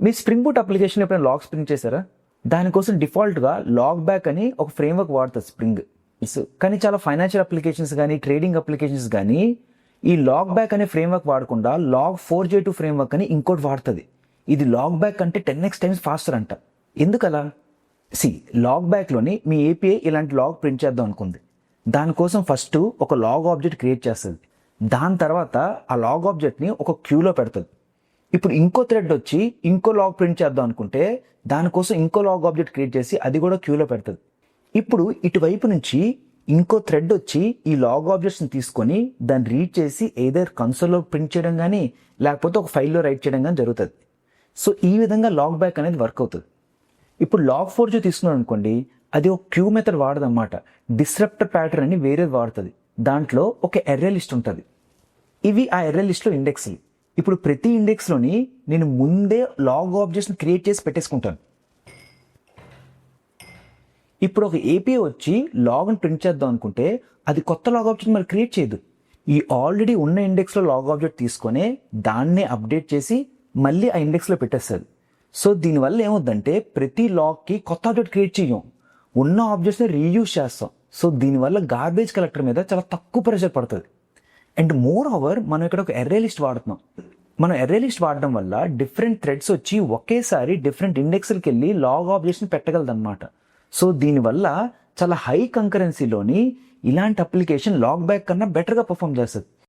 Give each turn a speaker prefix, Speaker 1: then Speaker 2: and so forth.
Speaker 1: మీ spring boot application ఎప్పుడైనా log spring చేశారా? దానికోసం డిఫాల్ట్గా లాగ్ బ్యాక్ అని ఒక ఫ్రేమ్వర్క్ వాడుతుంది స్ప్రింగ్. కానీ చాలా ఫైనాన్షియల్ అప్లికేషన్స్ కానీ ట్రేడింగ్ అప్లికేషన్స్ కానీ ఈ లాగ్ బ్యాక్ అనే ఫ్రేమ్వర్క్ వాడకుండా log4j2 ఫ్రేమ్వర్క్ అని ఇంకోటి వాడుతుంది. ఇది లాగ్ బ్యాక్ అంటే 10x టైమ్స్ ఫాస్టర్ అంట. ఎందుకలా? లాగ్ బ్యాక్లోని మీ ఏపీఐ ఇలాంటి లాగ్ ప్రింట్ చేద్దాం అనుకుంది. దానికోసం ఫస్ట్ ఒక లాగ్ ఆబ్జెక్ట్ క్రియేట్ చేస్తుంది. దాని తర్వాత ఆ లాగ్ ఆబ్జెక్ట్ని ఒక క్యూలో పెడుతుంది. ఇప్పుడు ఇంకో థ్రెడ్ వచ్చి ఇంకో లాగ్ ప్రింట్ చేద్దాం అనుకుంటే దానికోసం ఇంకో లాగ్ ఆబ్జెక్ట్ క్రియేట్ చేసి అది కూడా క్యూలో పెడుతుంది. ఇప్పుడు ఇటువైపు నుంచి ఇంకో థ్రెడ్ వచ్చి ఈ లాగ్ ఆబ్జెక్ట్స్ని తీసుకొని దాన్ని రీడ్ చేసి ఏదర్ కన్సోల్లో ప్రింట్ చేయడం కానీ లేకపోతే ఒక ఫైల్లో రైట్ చేయడం కానీ జరుగుతుంది. సో ఈ విధంగా లాగ్ బ్యాక్ అనేది వర్క్ అవుతుంది. ఇప్పుడు log4j తీసుకున్నాం అనుకోండి, అది ఒక క్యూ మెథడ్ వాడదన్నమాట. డిస్రప్టర్ ప్యాటర్న్ అని వేరేది వాడుతుంది. దాంట్లో ఒక ఎర్రే లిస్ట్ ఉంటుంది. ఇవి ఆ ఎర్రే లిస్ట్లో ఇండెక్స్లు. ఇప్పుడు ప్రతి ఇండెక్స్లోని నేను ముందే లాగ్ ఆబ్జెక్ట్స్ని క్రియేట్ చేసి పెట్టేసుకుంటాను. ఇప్పుడు ఒక ఏపీఐ వచ్చి లాగ్ని ప్రింట్ చేద్దాం అనుకుంటే అది కొత్త లాగ్ ఆబ్జెక్ట్ మరి క్రియేట్ చేయదు. ఈ ఆల్రెడీ ఉన్న ఇండెక్స్లో లాగ్ ఆబ్జెక్ట్ తీసుకొని దాన్నే అప్డేట్ చేసి మళ్ళీ ఆ ఇండెక్స్లో పెట్టేస్తుంది. సో దీనివల్ల ఏమవుద్దంటే ప్రతి లాగ్కి కొత్త ఆబ్జెక్ట్ క్రియేట్ చేయం, ఉన్న ఆబ్జెక్ట్స్ని రీయూజ్ చేస్తాం. సో దీనివల్ల గార్బేజ్ కలెక్టర్ మీద చాలా తక్కువ ప్రెషర్ పడుతుంది. అండ్ మోర్ ఓవర్ మనం ఇక్కడ ఒక ఎర్రే లిస్ట్ వాడుతున్నాం. మనం ఎర్రే లిస్ట్ వాడడం వల్ల డిఫరెంట్ థ్రెడ్స్ వచ్చి ఒకేసారి డిఫరెంట్ ఇండెక్స్లకి వెళ్ళి లాగ్ ఆబ్జెక్ట్స్ని పెట్టగలదన్నమాట. సో దీనివల్ల చాలా హై కంకరెన్సీలోని ఇలాంటి అప్లికేషన్ లాగ్ బ్యాక్ కన్నా బెటర్గా పర్ఫామ్ చేస్తుంది.